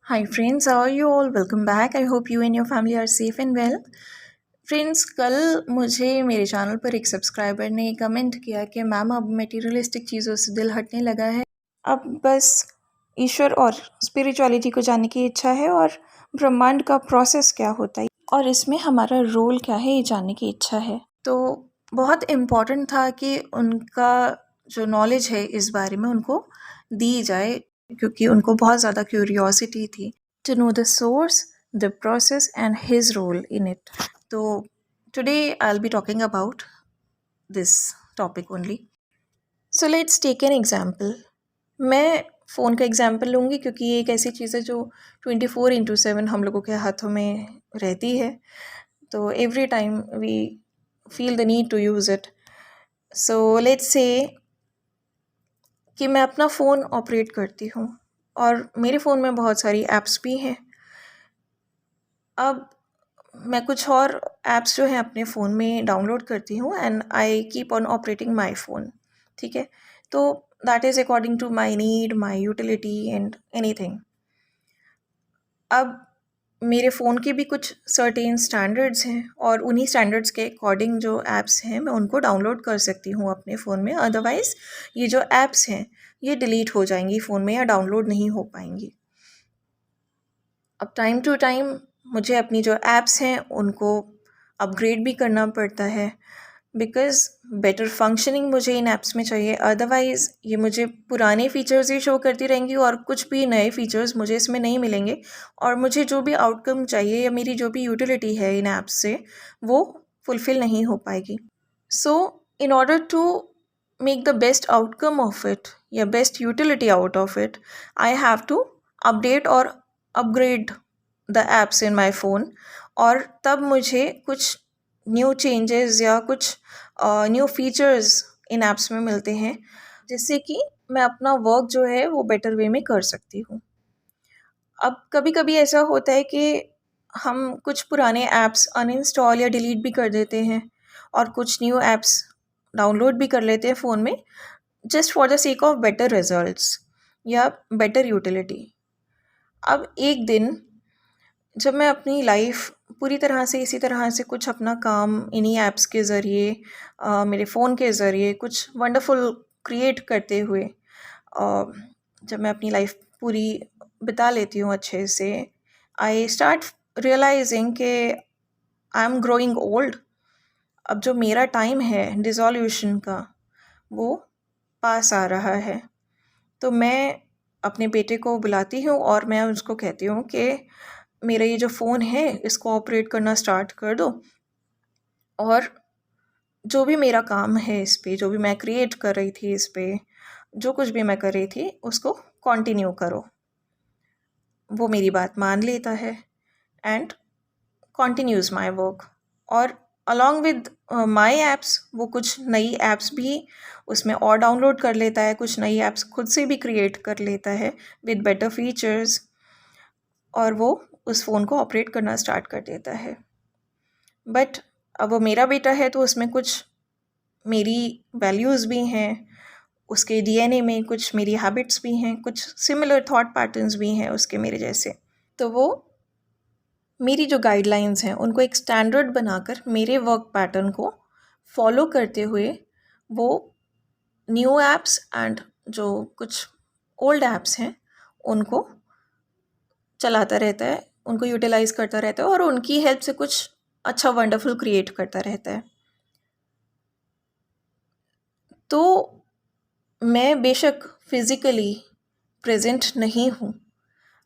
Hi friends, how are you all? Welcome back. I hope you and your family are safe and well. Friends, कल मुझे मेरे channel पर एक subscriber ने comment किया कि मैम अब मटेरियलिस्टिक चीज़ों से दिल हटने लगा है, अब बस ईश्वर और स्पिरिचुअलिटी को जानने की इच्छा है और ब्रह्मांड का प्रोसेस क्या होता है और इसमें हमारा रोल क्या है ये जानने की इच्छा है। तो बहुत इम्पॉर्टेंट था कि उनका जो नॉलेज है इस बारे में उनको दी जाए, क्योंकि उनको बहुत ज़्यादा क्यूरियोसिटी थी to know the source, the process and his role in it. तो today I will be talking about this topic only. So let's take an example. मैं फ़ोन का एग्जाम्पल लूँगी क्योंकि ये एक ऐसी चीज़ है जो 24/7 हम लोगों के हाथों में रहती है, तो every time we feel the need to use it. So let's say कि मैं अपना फ़ोन ऑपरेट करती हूँ और मेरे फ़ोन में बहुत सारी ऐप्स भी हैं। अब मैं कुछ और ऐप्स जो हैं अपने फ़ोन में डाउनलोड करती हूँ and I keep on operating my phone, ठीक है। तो that is according to my need, my utility and anything. अब मेरे फ़ोन के भी कुछ सर्टेन स्टैंडर्ड्स हैं और उन्हीं स्टैंडर्ड्स के अकॉर्डिंग जो ऐप्स हैं मैं उनको डाउनलोड कर सकती हूँ अपने फ़ोन में। अदरवाइज़ ये जो ऐप्स हैं ये डिलीट हो जाएंगी फ़ोन में या डाउनलोड नहीं हो पाएंगी। अब टाइम टू टाइम मुझे अपनी जो ऐप्स हैं उनको अपग्रेड भी करना पड़ता है, बिकॉज़ बेटर फंक्शनिंग मुझे इन ऐप्स में चाहिए। अदरवाइज़ ये मुझे पुराने फ़ीचर्स ही शो करती रहेंगी और कुछ भी नए फ़ीचर्स मुझे इसमें नहीं मिलेंगे और मुझे जो भी आउटकम चाहिए या मेरी जो भी यूटिलिटी है इन ऐप्स से वो फुलफ़िल नहीं हो पाएगी। So in order to make the best outcome of it या best utility out of it, I have to update और upgrade the apps in my phone. और तब मुझे कुछ न्यू चेंजेस या कुछ न्यू फीचर्स इन ऐप्स में मिलते हैं, जिससे कि मैं अपना वर्क जो है वो बेटर वे में कर सकती हूँ। अब कभी कभी ऐसा होता है कि हम कुछ पुराने ऐप्स अनइंस्टॉल या डिलीट भी कर देते हैं और कुछ न्यू ऐप्स डाउनलोड भी कर लेते हैं फ़ोन में, just for the sake of better results या बेटर यूटिलिटी। अब एक दिन जब मैं अपनी लाइफ पूरी तरह से इसी तरह से कुछ अपना काम इन्हीं ऐप्स के ज़रिए मेरे फ़ोन के ज़रिए कुछ वंडरफुल क्रिएट करते हुए जब मैं अपनी लाइफ पूरी बिता लेती हूँ अच्छे से, आई स्टार्ट रियलाइजिंग कि आई एम ग्रोइंग ओल्ड। अब जो मेरा टाइम है डिसोल्यूशन का वो पास आ रहा है। तो मैं अपने बेटे को बुलाती हूँ और मैं उसको कहती हूँ कि मेरा ये जो फ़ोन है इसको ऑपरेट करना स्टार्ट कर दो और जो भी मेरा काम है इस पे, जो भी मैं क्रिएट कर रही थी इस पे, जो कुछ भी मैं कर रही थी उसको कंटिन्यू करो। वो मेरी बात मान लेता है एंड कंटिन्यूज माय वर्क। और अलॉन्ग विद माय ऐप्स वो कुछ नई ऐप्स भी उसमें और डाउनलोड कर लेता है, कुछ नई ऐप्स खुद से भी क्रिएट कर लेता है विद बेटर फीचर्स, और वो उस फ़ोन को ऑपरेट करना स्टार्ट कर देता है। बट अब वो मेरा बेटा है तो उसमें कुछ मेरी वैल्यूज़ भी हैं, उसके डीएनए में कुछ मेरी हैबिट्स भी हैं, कुछ सिमिलर थॉट पैटर्न्स भी हैं उसके मेरे जैसे। तो वो मेरी जो गाइडलाइंस हैं उनको एक स्टैंडर्ड बनाकर मेरे वर्क पैटर्न को फॉलो करते हुए वो न्यू ऐप्स एंड जो कुछ ओल्ड ऐप्स हैं उनको चलाता रहता है, उनको यूटिलाइज़ करता रहता है और उनकी हेल्प से कुछ अच्छा वंडरफुल क्रिएट करता रहता है। तो मैं बेशक फिज़िकली प्रेजेंट नहीं हूँ,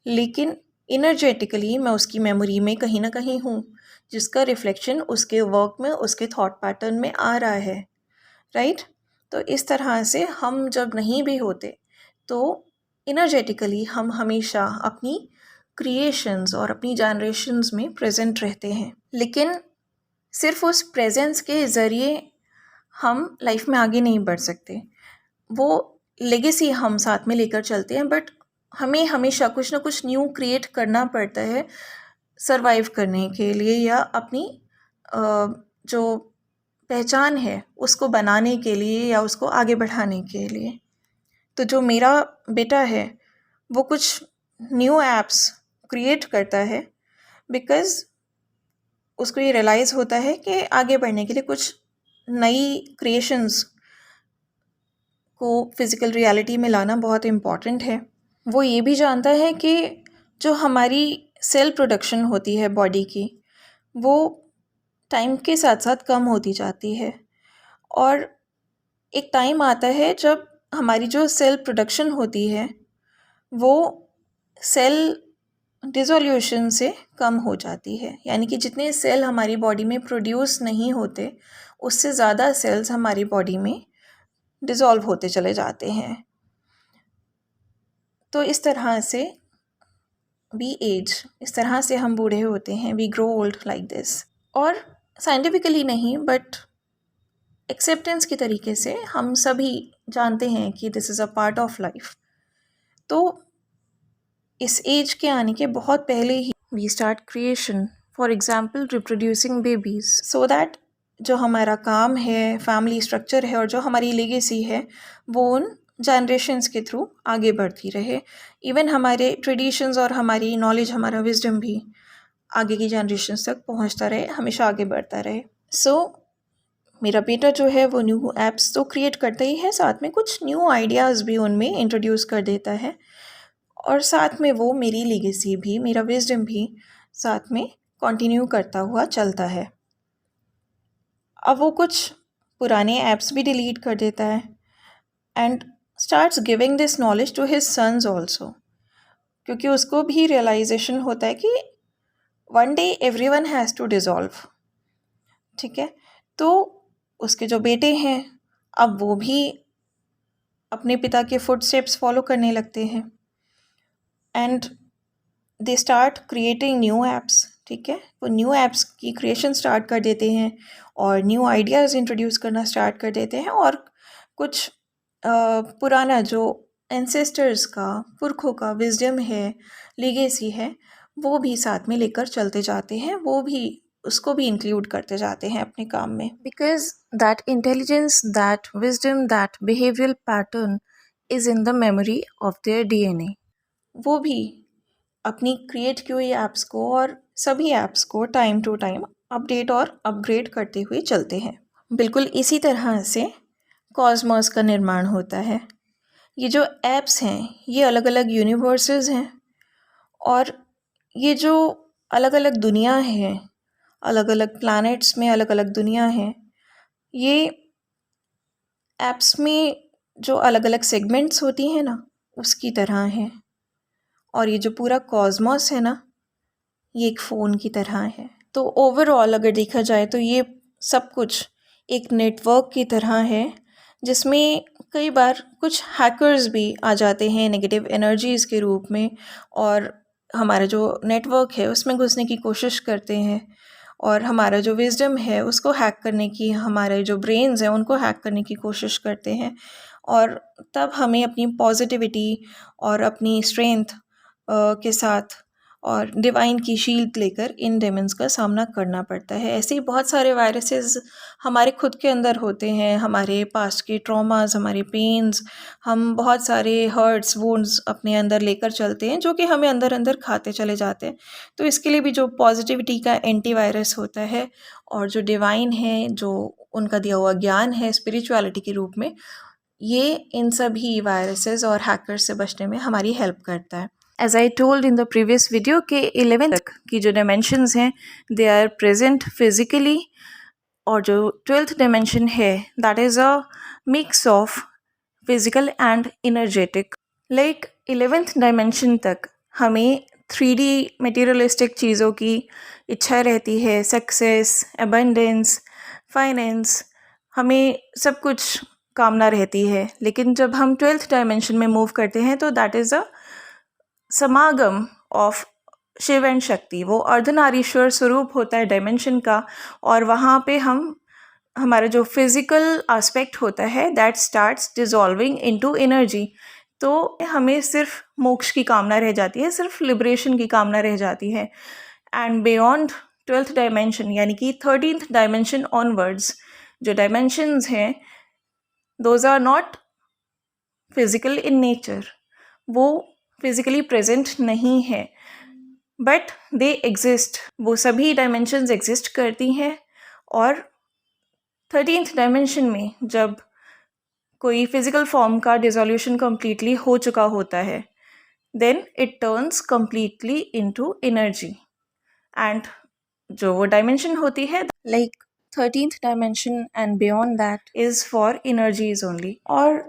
लेकिन इनर्जेटिकली मैं उसकी मेमोरी में कहीं ना कहीं हूँ, जिसका रिफ्लेक्शन उसके वर्क में, उसके थॉट पैटर्न में आ रहा है, राइट। तो इस तरह से हम जब नहीं भी होते तो इनर्जेटिकली हम हमेशा अपनी क्रिएशंस और अपनी जनरेशन्स में प्रेजेंट रहते हैं। लेकिन सिर्फ उस प्रेजेंस के ज़रिए हम लाइफ में आगे नहीं बढ़ सकते। वो लेगेसी हम साथ में लेकर चलते हैं, बट हमें हमेशा कुछ ना कुछ न्यू क्रिएट करना पड़ता है सरवाइव करने के लिए या अपनी जो पहचान है उसको बनाने के लिए या उसको आगे बढ़ाने के लिए। तो जो मेरा बेटा है वो कुछ न्यू ऐप्स क्रिएट करता है, बिकॉज़ उसको ये रियलाइज़ होता है कि आगे बढ़ने के लिए कुछ नई क्रिएशंस को फिज़िकल रियलिटी में लाना बहुत इम्पॉर्टेंट है। वो ये भी जानता है कि जो हमारी सेल प्रोडक्शन होती है बॉडी की, वो टाइम के साथ साथ कम होती जाती है, और एक टाइम आता है जब हमारी जो सेल प्रोडक्शन होती है वो सेल डिसोल्यूशन से कम हो जाती है। यानी कि जितने सेल हमारी बॉडी में प्रोड्यूस नहीं होते, उससे ज़्यादा सेल्स हमारी बॉडी में डिसॉल्व होते चले जाते हैं। तो इस तरह से वी एज, इस तरह से हम बूढ़े होते हैं, we grow old like this. और साइंटिफिकली नहीं, बट एक्सेप्टेंस के तरीके से हम सभी जानते हैं कि this is a part of life. तो इस एज के आने के बहुत पहले ही we start creation, for example reproducing babies, so that जो हमारा काम है, फैमिली स्ट्रक्चर है, और जो हमारी लेगेसी है, वो उन जनरेशन्स के थ्रू आगे बढ़ती रहे। इवन हमारे ट्रेडिशंस और हमारी नॉलेज, हमारा विजडम भी आगे की जनरेशन्स तक पहुंचता रहे, हमेशा आगे बढ़ता रहे। सो मेरा बेटा जो है वो न्यू ऐप्स तो क्रिएट करता ही है, साथ में कुछ न्यू आइडियाज़ भी उनमें इंट्रोड्यूस कर देता है, और साथ में वो मेरी लेगेसी भी, मेरा विजडम भी साथ में कंटिन्यू करता हुआ चलता है। अब वो कुछ पुराने ऐप्स भी डिलीट कर देता है and starts giving this knowledge to his sons also, क्योंकि उसको भी रियलाइजेशन होता है कि one day everyone has to dissolve. ठीक है, तो उसके जो बेटे हैं, अब वो भी अपने पिता के फुटस्टेप्स फॉलो करने लगते हैं and they start creating new apps. ठीक है, वो न्यू ऐप्स की क्रिएशन स्टार्ट कर देते हैं और न्यू आइडियाज़ इंट्रोड्यूस करना स्टार्ट कर देते हैं, और कुछ पुराना जो एंसेस्टर्स का, पुरखों का विजडम है, लीगेसी है, वो भी साथ में लेकर चलते जाते हैं, वो भी उसको भी इंक्लूड करते जाते हैं अपने काम में। Because that intelligence, that wisdom, that behavioural pattern is in the memory of their DNA। वो भी अपनी क्रिएट की हुई ऐप्स को और सभी ऐप्स को टाइम टू टाइम अपडेट और अपग्रेड करते हुए चलते हैं। बिल्कुल इसी तरह से कॉस्मॉस का निर्माण होता है। ये जो ऐप्स हैं, ये अलग अलग यूनिवर्सेस हैं, और ये जो अलग अलग दुनिया है, अलग अलग प्लैनेट्स में अलग अलग दुनिया है, ये ऐप्स में जो अलग अलग सेगमेंट्स होती हैं ना, उसकी तरह है। और ये जो पूरा कॉस्मॉस है ना, ये एक फ़ोन की तरह है। तो ओवरऑल अगर देखा जाए तो ये सब कुछ एक नेटवर्क की तरह है, जिसमें कई बार कुछ हैकर्स भी आ जाते हैं नेगेटिव एनर्जीज़ के रूप में, और हमारा जो नेटवर्क है उसमें घुसने की कोशिश करते हैं, और हमारा जो विजडम है उसको हैक करने की, हमारे जो ब्रेन्स हैं उनको हैक करने की कोशिश करते हैं। और तब हमें अपनी पॉजिटिविटी और अपनी स्ट्रेंथ के साथ और डिवाइन की शील्ड लेकर इन डेमन्स का सामना करना पड़ता है। ऐसे ही बहुत सारे वायरसेस हमारे खुद के अंदर होते हैं, हमारे पास्ट के ट्रॉमास, हमारे पेन्स, हम बहुत सारे हर्ट्स, वुंड्स अपने अंदर लेकर चलते हैं, जो कि हमें अंदर अंदर खाते चले जाते हैं। तो इसके लिए भी जो पॉजिटिविटी का एंटीवायरस होता है, और जो डिवाइन है, जो उनका दिया हुआ ज्ञान है स्पिरिचुअलिटी के रूप में, ये इन सभी वायरसेस और हैकर्स से बचने में हमारी हेल्प करता है। As I told in the previous video के 11 तक की जो डायमेंशंस हैं, दे आर प्रेजेंट फिजिकली, और जो 12th डायमेंशन है that is a mix of physical and energetic. Like 11th dimension तक हमें 3D मटेरियलिस्टिक चीज़ों की इच्छा रहती है, सक्सेस, एबंडेंस, फाइनेंस, हमें सब कुछ कामना रहती है। लेकिन जब हम 12th डायमेंशन में मूव करते हैं तो दैट इज़ अ समागम ऑफ शिव एंड शक्ति। वो अर्धनारीश्वर स्वरूप होता है डायमेंशन का, और वहाँ पे हमारा जो फिज़िकल एस्पेक्ट होता है दैट स्टार्ट्स डिज़ोल्विंग इनटू एनर्जी। तो हमें सिर्फ मोक्ष की कामना रह जाती है, सिर्फ लिबरेशन की कामना रह जाती है। एंड बियॉन्ड 12th डायमेंशन, यानी कि 13th डायमेंशन ऑनवर्ड्स, जो डायमेंशंस हैं those are not physical in nature, वो फिज़िकली प्रेजेंट नहीं है। बट दे एग्जिस्ट, वो सभी डायमेंशंस एग्जिस्ट करती हैं। और 13th डायमेंशन में जब कोई फिजिकल फॉर्म का डिसोल्यूशन कम्प्लीटली हो चुका होता है, then it turns completely into energy. And जो वो डायमेंशन होती है, like 13th dimension and beyond that is for energies only. और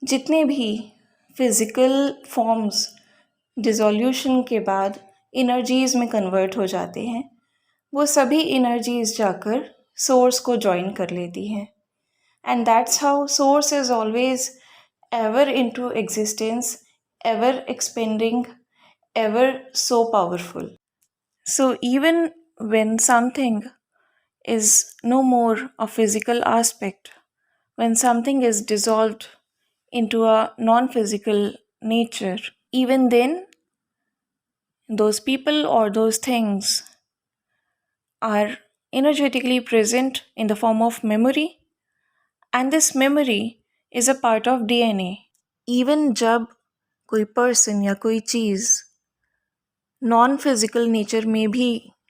जितने भी फिजिकल फॉर्म्स डिसोल्यूशन के बाद एनर्जीज में कन्वर्ट हो जाते हैं, वो सभी एनर्जीज जाकर सोर्स को ज्वाइन कर लेती हैं। And that's how source is always ever into existence, ever expanding, ever so powerful. So even when something is no more a physical aspect, when something is dissolved into a non-physical nature, even then those people or those things are energetically present in the form of memory, and this memory is a part of DNA. Even जब कोई person या कोई चीज़ non physical nature में भी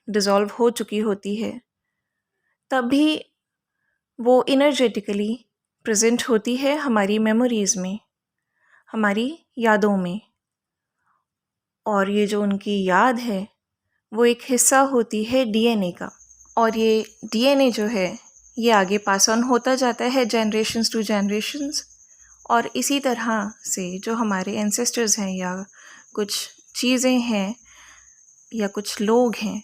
dissolve हो चुकी होती है, तब भी वो इनर्जेटिकली प्रेजेंट होती है हमारी मेमोरीज़ में, हमारी यादों में। और ये जो उनकी याद है वो एक हिस्सा होती है डीएनए का। और ये डीएनए जो है ये आगे पास ऑन होता जाता है जनरेशन्स टू जनरेशन्स। और इसी तरह से जो हमारे एंसेस्टर्स हैं या कुछ चीज़ें हैं या कुछ लोग हैं,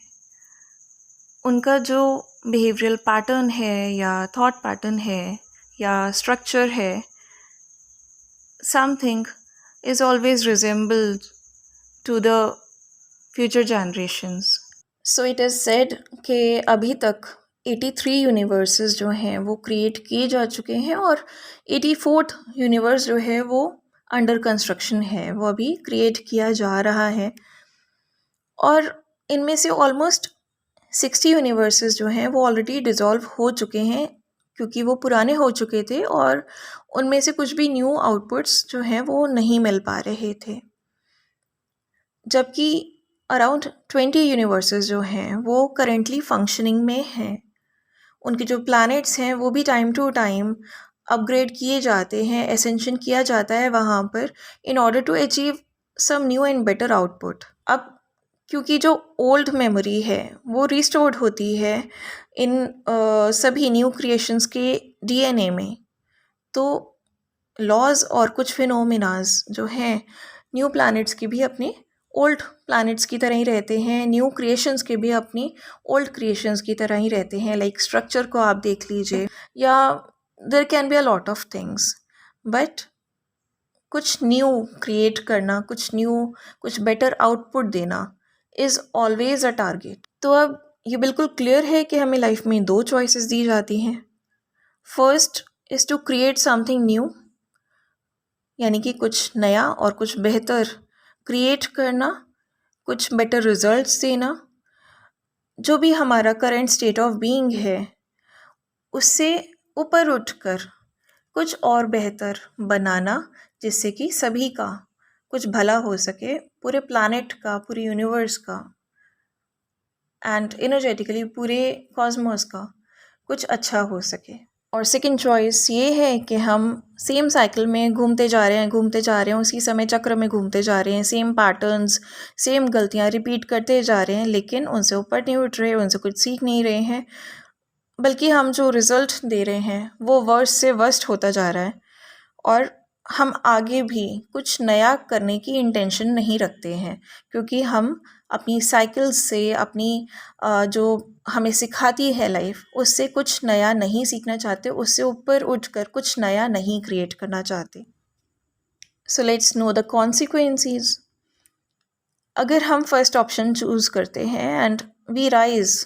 उनका जो बिहेवियरल पैटर्न है या थॉट पैटर्न है या स्ट्रक्चर है, something is always resembled to the future generations. So it is said कि अभी तक 83 यूनिवर्सेस जो हैं वो क्रिएट किए जा चुके हैं और 84th यूनिवर्स जो है वो अंडर कंस्ट्रक्शन है, वो अभी क्रिएट किया जा रहा है। और इनमें से ऑलमोस्ट 60 यूनिवर्सेस जो हैं वो ऑलरेडी डिज़ोल्व हो चुके हैं, क्योंकि वो पुराने हो चुके थे और उनमें से कुछ भी न्यू आउटपुट्स जो हैं वो नहीं मिल पा रहे थे। जबकि अराउंड 20 यूनिवर्सेस जो हैं वो करेंटली फंक्शनिंग में हैं। उनके जो प्लैनेट्स हैं वो भी टाइम टू टाइम अपग्रेड किए जाते हैं, एसेंशन किया जाता है वहाँ पर, in order to achieve some new and better output. अब क्योंकि जो ओल्ड मेमोरी है वो रिस्टोर्ड होती है इन सभी न्यू क्रिएशंस के डीएनए में, तो लॉज और कुछ फिनोमिनाज जो हैं न्यू प्लैनेट्स की भी अपने ओल्ड प्लैनेट्स की तरह ही रहते हैं, न्यू क्रिएशंस के भी अपनी ओल्ड क्रिएशंस की तरह ही रहते हैं। लाइक स्ट्रक्चर को आप देख लीजिए, या there can be a lot of things, but कुछ न्यू क्रिएट करना, कुछ न्यू, कुछ बेटर आउटपुट देना इज़ ऑलवेज अ टारगेट। तो अब ये बिल्कुल क्लियर है कि हमें लाइफ में 2 चॉइसेस दी जाती हैं। First is to create something new, यानी कि कुछ नया और कुछ बेहतर क्रिएट करना, कुछ बेटर रिजल्ट्स देना, जो भी हमारा करंट स्टेट ऑफ बीइंग है उससे ऊपर उठकर कुछ और बेहतर बनाना, जिससे कि सभी का कुछ भला हो सके, पूरे प्लैनेट का, पूरे यूनिवर्स का, एंड एनर्जेटिकली पूरे कॉस्मोस का कुछ अच्छा हो सके। और सेकंड चॉइस ये है कि हम सेम साइकिल में घूमते जा रहे हैं, उसी समय चक्र में घूमते जा रहे हैं, सेम पैटर्न्स, सेम गलतियाँ रिपीट करते जा रहे हैं, लेकिन उनसे ऊपर नहीं उठ रहे, उनसे कुछ सीख नहीं रहे हैं, बल्कि हम जो रिज़ल्ट दे रहे हैं वो वर्स्ट से वर्स्ट होता जा रहा है। और हम आगे भी कुछ नया करने की इंटेंशन नहीं रखते हैं, क्योंकि हम अपनी साइकिल्स से, अपनी जो हमें सिखाती है लाइफ, उससे कुछ नया नहीं सीखना चाहते, उससे ऊपर उठकर कुछ नया नहीं क्रिएट करना चाहते। So let's know the consequences. अगर हम फर्स्ट ऑप्शन चूज़ करते हैं and we rise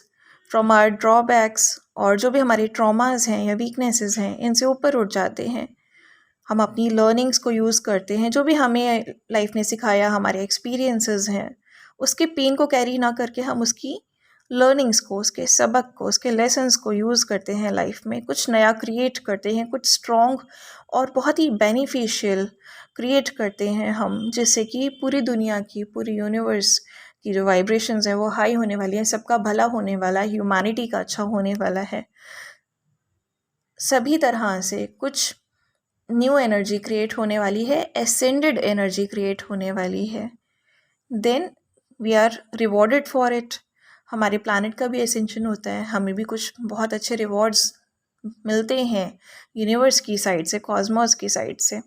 from our drawbacks, और जो भी हमारे ट्रॉमास हैं या वीकनेसेस हैं इनसे ऊपर उठ जाते हैं, हम अपनी लर्निंग्स को यूज़ करते हैं, जो भी हमें लाइफ ने सिखाया, हमारे एक्सपीरियंसेस हैं, उसके पेन को कैरी ना करके हम उसकी लर्निंग्स को, उसके सबक को, उसके लेसन्स को यूज़ करते हैं लाइफ में, कुछ नया क्रिएट करते हैं, कुछ स्ट्रॉन्ग और बहुत ही बेनिफिशियल क्रिएट करते हैं हम, जिससे कि पूरी दुनिया की, पूरी यूनिवर्स की जो वाइब्रेशंस है वो हाई होने वाली है, सबका भला होने वाला है, ह्यूमैनिटी का अच्छा होने वाला है, सभी तरह से कुछ न्यू एनर्जी क्रिएट होने वाली है, एसेंडेड एनर्जी क्रिएट होने वाली है, then we are rewarded for it. हमारे प्लानट का भी एसेंशन होता है, हमें भी कुछ बहुत अच्छे रिवॉर्ड्स मिलते हैं यूनिवर्स की साइड से, कॉस्मोस की साइड से।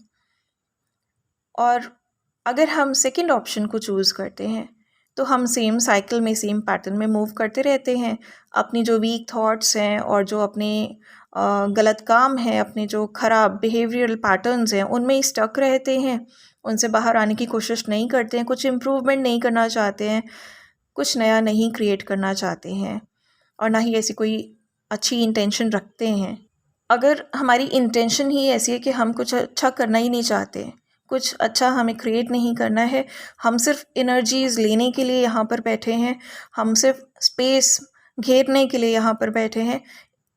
और अगर हम सेकंड ऑप्शन को चूज़ करते हैं तो हम सेम साइकिल में, सेम पैटर्न में मूव करते रहते हैं। अपनी जो वीक थॉट्स हैं और जो अपने गलत काम हैं, अपने जो ख़राब बिहेवियरल पैटर्न्स हैं, उनमें ही स्टक रहते हैं, उनसे बाहर आने की कोशिश नहीं करते हैं, कुछ इम्प्रूवमेंट नहीं करना चाहते हैं, कुछ नया नहीं क्रिएट करना चाहते हैं, और ना ही ऐसी कोई अच्छी इंटेंशन रखते हैं। अगर हमारी इंटेंशन ही ऐसी है कि हम कुछ अच्छा करना ही नहीं चाहते, कुछ अच्छा हमें क्रिएट नहीं करना है, हम सिर्फ एनर्जीज़ लेने के लिए यहाँ पर बैठे हैं, हम सिर्फ स्पेस घेरने के लिए यहाँ पर बैठे हैं,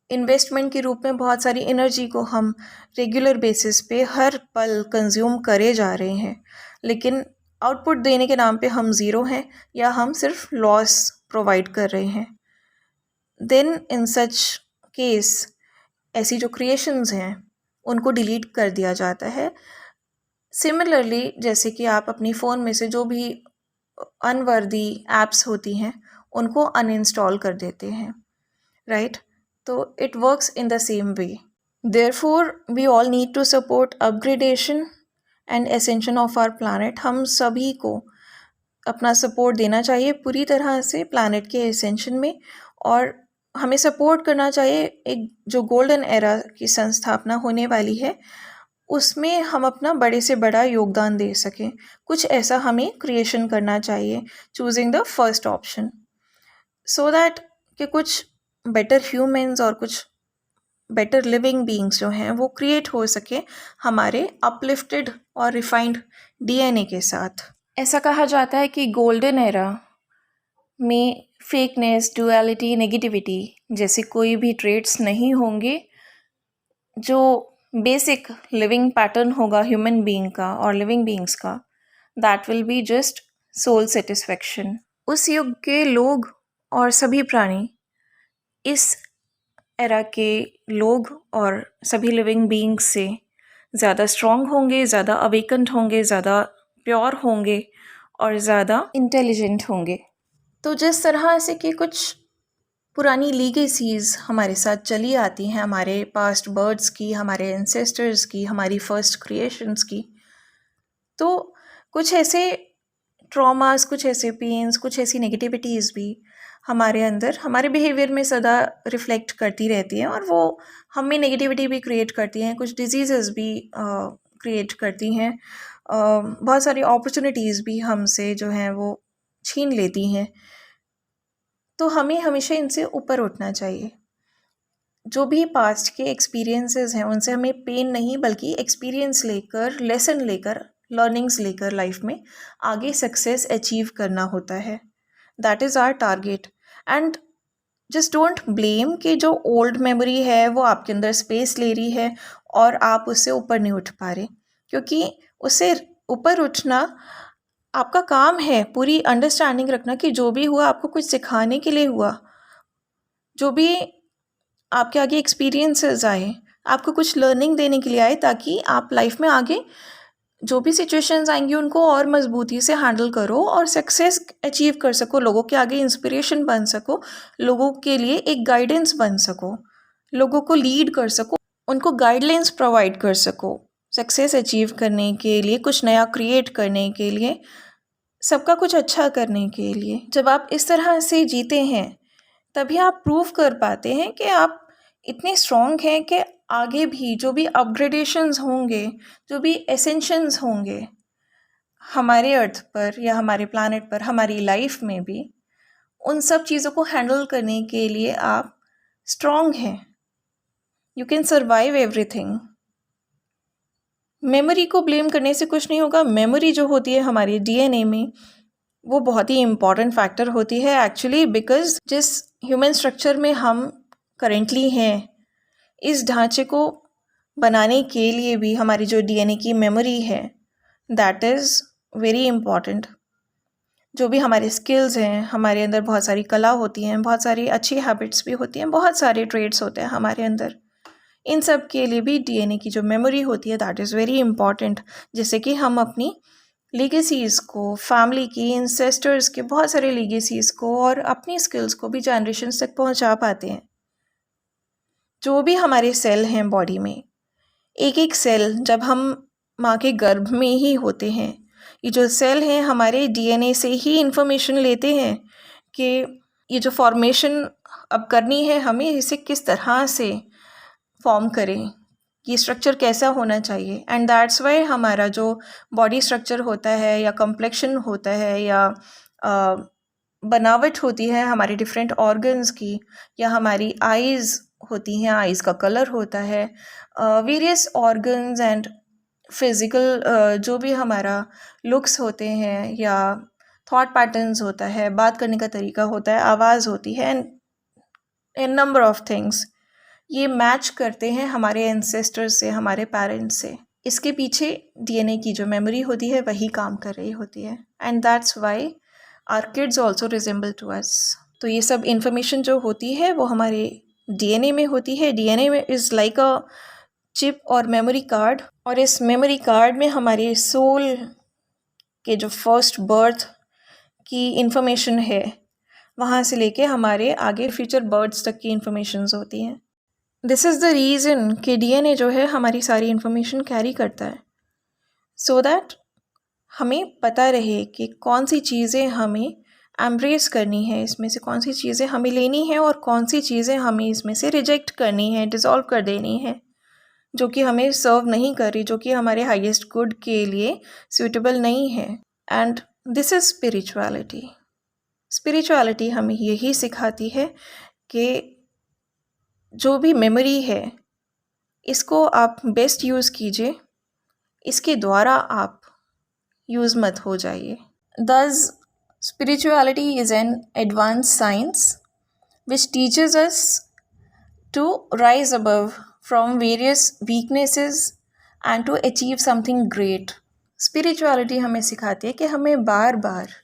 इन्वेस्टमेंट के रूप में बहुत सारी एनर्जी को हम रेगुलर बेसिस पे हर पल कंज्यूम करे जा रहे हैं, लेकिन आउटपुट देने के नाम पे हम ज़ीरो हैं या हम सिर्फ लॉस प्रोवाइड कर रहे हैं, देन इन सच केस ऐसी जो क्रिएशंस हैं उनको डिलीट कर दिया जाता है। सिमिलरली जैसे कि आप अपनी फ़ोन में से जो भी अनवर्दी एप्स होती हैं उनको अनइंस्टॉल कर देते हैं, राइट? तो it works in the same way. Therefore we all need to support upgradation and ascension of our planet. हम सभी को अपना सपोर्ट देना चाहिए पूरी तरह से प्लानट के एसेंशन में, और हमें सपोर्ट करना चाहिए एक जो गोल्डन एरा की संस्थापना होने वाली है उसमें हम अपना बड़े से बड़ा योगदान दे सकें। कुछ ऐसा हमें क्रिएशन करना चाहिए, choosing the first option, so that कि कुछ बेटर ह्यूमंस और कुछ बेटर लिविंग बीइंग्स जो हैं वो क्रिएट हो सके हमारे अपलिफ्टेड और रिफाइंड डीएनए के साथ। ऐसा कहा जाता है कि गोल्डन एरा में फेकनेस, डुअलिटी, नेगेटिविटी जैसे कोई भी ट्रेट्स नहीं होंगे। जो बेसिक लिविंग पैटर्न होगा ह्यूमन बीइंग का और लिविंग बीइंग्स का, that will be just soul satisfaction. उस युग के लोग और सभी प्राणी, इस एरा के लोग और सभी लिविंग बीइंग्स से ज़्यादा स्ट्रॉन्ग होंगे, ज़्यादा अवेकन्ड होंगे, ज़्यादा प्योर होंगे और ज़्यादा इंटेलिजेंट होंगे। तो जिस तरह से कि कुछ पुरानी लीगेसीज़ हमारे साथ चली आती हैं, हमारे पास्ट बर्ड्स की, हमारे एंसेस्टर्स की, हमारी फर्स्ट क्रिएशंस की, तो कुछ ऐसे ट्रॉमास, कुछ ऐसे पेन्स, कुछ ऐसी नेगेटिविटीज़ भी हमारे अंदर, हमारे बिहेवियर में सदा रिफ्लेक्ट करती रहती हैं, और वो हम में नेगेटिविटी भी क्रिएट करती हैं, कुछ डिजीज़ेस भी क्रिएट करती हैं, बहुत सारी अपॉर्चुनिटीज़ भी हमसे जो हैं वो छीन लेती हैं। तो हमें हमेशा इनसे ऊपर उठना चाहिए। जो भी पास्ट के एक्सपीरियंसेस हैं उनसे हमें पेन नहीं बल्कि एक्सपीरियंस लेकर, लेसन लेकर, लर्निंग्स लेकर लाइफ में आगे सक्सेस अचीव करना होता है। That is our target. And just don't blame कि जो ओल्ड मेमोरी है वो आपके अंदर स्पेस ले रही है और आप उससे ऊपर नहीं उठ पा रहे, क्योंकि उससे ऊपर उठना आपका काम है। पूरी अंडरस्टैंडिंग रखना कि जो भी हुआ आपको कुछ सिखाने के लिए हुआ, जो भी आपके आगे एक्सपीरियंसेस आए आपको कुछ लर्निंग देने के लिए आए, ताकि आप लाइफ में आगे जो भी सिचुएशंस आएंगी उनको और मजबूती से हैंडल करो और सक्सेस अचीव कर सको, लोगों के आगे इंस्पिरेशन बन सको, लोगों के लिए एक गाइडेंस बन सको, लोगों को लीड कर सको, उनको गाइडलाइंस प्रोवाइड कर सको सक्सेस अचीव करने के लिए, कुछ नया क्रिएट करने के लिए, सबका कुछ अच्छा करने के लिए। जब आप इस तरह से जीते हैं तभी आप प्रूव कर पाते हैं कि आप इतने स्ट्रॉन्ग हैं कि आगे भी जो भी अपग्रेडेशंस होंगे, जो भी एसेंशंस होंगे हमारे अर्थ पर या हमारे प्लानट पर, हमारी लाइफ में भी, उन सब चीज़ों को हैंडल करने के लिए आप स्ट्रॉन्ग हैं। You can survive everything. Memory को ब्लेम करने से कुछ नहीं होगा। मेमोरी जो होती है हमारी डीएनए में, वो बहुत ही इम्पॉर्टेंट फैक्टर होती है एक्चुअली, बिकॉज जिस ह्यूमन स्ट्रक्चर में हम करेंटली हैं, इस ढांचे को बनाने के लिए भी हमारी जो डीएनए की मेमोरी है, दैट इज़ वेरी इम्पॉर्टेंट। जो भी हमारे स्किल्स हैं, हमारे अंदर बहुत सारी कला होती हैं, बहुत सारी अच्छी हैबिट्स भी होती हैं, बहुत सारे ट्रेड्स होते हैं हमारे अंदर। इन सब के लिए भी डीएनए की जो मेमोरी होती है दैट इज़ वेरी इंपॉर्टेंट, जिससे कि हम अपनी लेगेसीज़ को, फैमिली की, इंसेस्टर्स के बहुत सारे लेगेसीज़ को और अपनी स्किल्स को भी जनरेशन्स तक पहुंचा पाते हैं। जो भी हमारे सेल हैं बॉडी में, एक एक सेल जब हम माँ के गर्भ में ही होते हैं, ये जो सेल हैं हमारे डीएनए से ही इंफॉर्मेशन लेते हैं कि ये जो फॉर्मेशन अब करनी है हमें, इसे किस तरह से फॉर्म करें, ये स्ट्रक्चर कैसा होना चाहिए। एंड दैट्स वाई हमारा जो बॉडी स्ट्रक्चर होता है या कम्प्लेक्शन होता है या बनावट होती है हमारे डिफरेंट ऑर्गन्स की, या हमारी आइज़ होती हैं, आइज़ का कलर होता है, वेरियस ऑर्गन्स एंड फिज़िकल जो भी हमारा लुक्स होते हैं या थॉट पैटर्न्स होता है, बात करने का तरीका होता है, आवाज़ होती है, एंड नंबर ऑफ थिंग्स, ये मैच करते हैं हमारे एंसेस्टर्स से, हमारे पेरेंट्स से। इसके पीछे डीएनए की जो मेमोरी होती है वही काम कर रही होती है। And that's why our kids also resemble to us. तो ये सब इंफॉर्मेशन जो होती है वो हमारे डीएनए में होती है। डीएनए में इज़ लाइक अ चिप और मेमोरी कार्ड, और इस मेमोरी कार्ड में हमारे सोल के जो फर्स्ट बर्थ की इंफॉर्मेशन है, वहाँ से लेके हमारे आगे फ्यूचर बर्थ्स तक की इंफॉर्मेशंस होती हैं। दिस इज़ द रीज़न कि डीएनए जो है हमारी सारी इंफॉर्मेशन कैरी करता है, सो दैट हमें पता रहे कि कौन सी चीज़ें हमें एम्ब्रेस करनी है, इसमें से कौन सी चीज़ें हमें लेनी है और कौन सी चीज़ें हमें इसमें से रिजेक्ट करनी है, डिज़ोल्व कर देनी है, जो कि हमें सर्व नहीं कर रही, जो कि हमारे हाईएस्ट गुड के लिए सूटेबल नहीं है। And this is spirituality. Spirituality हमें यही सिखाती है कि जो भी मेमोरी है इसको आप बेस्ट यूज़ कीजिए, इसके द्वारा आप यूज़ मत हो जाइए। Thus, spirituality is an advanced science which teaches us to rise above from various weaknesses and to achieve something great. Spirituality हमें सिखाती है कि हमें बार बार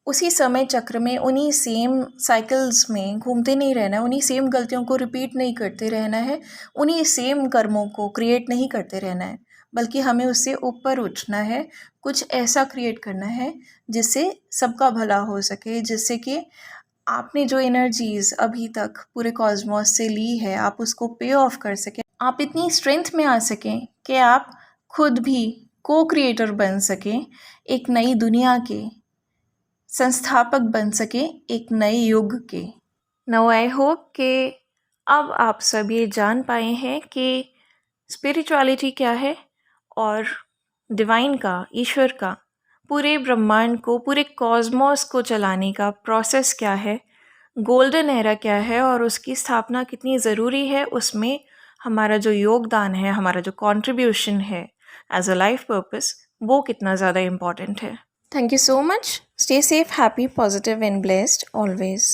उसी समय चक्र में, उन्हीं सेम साइकिल्स में घूमते नहीं रहना है, उन्हीं सेम गलतियों को रिपीट नहीं करते रहना है, उन्हीं सेम कर्मों को क्रिएट नहीं करते रहना है, बल्कि हमें उससे ऊपर उठना है, कुछ ऐसा क्रिएट करना है जिससे सबका भला हो सके, जिससे कि आपने जो एनर्जीज़ अभी तक पूरे कॉस्मोस से ली है आप उसको पे ऑफ कर सकें, आप इतनी स्ट्रेंथ में आ सकें कि आप खुद भी को क्रिएटर बन सकें, एक नई दुनिया के संस्थापक बन सके, एक नए युग के। नाउ आई होप कि अब आप सब ये जान पाए हैं कि स्पिरिचुअलिटी क्या है और डिवाइन का, ईश्वर का, पूरे ब्रह्मांड को, पूरे कॉस्मोस को चलाने का प्रोसेस क्या है, गोल्डन एरा क्या है और उसकी स्थापना कितनी ज़रूरी है, उसमें हमारा जो योगदान है, हमारा जो कंट्रीब्यूशन है एज अ लाइफ पर्पस, वो कितना ज़्यादा इम्पॉर्टेंट है। Thank you so much. Stay safe, happy, positive and blessed always.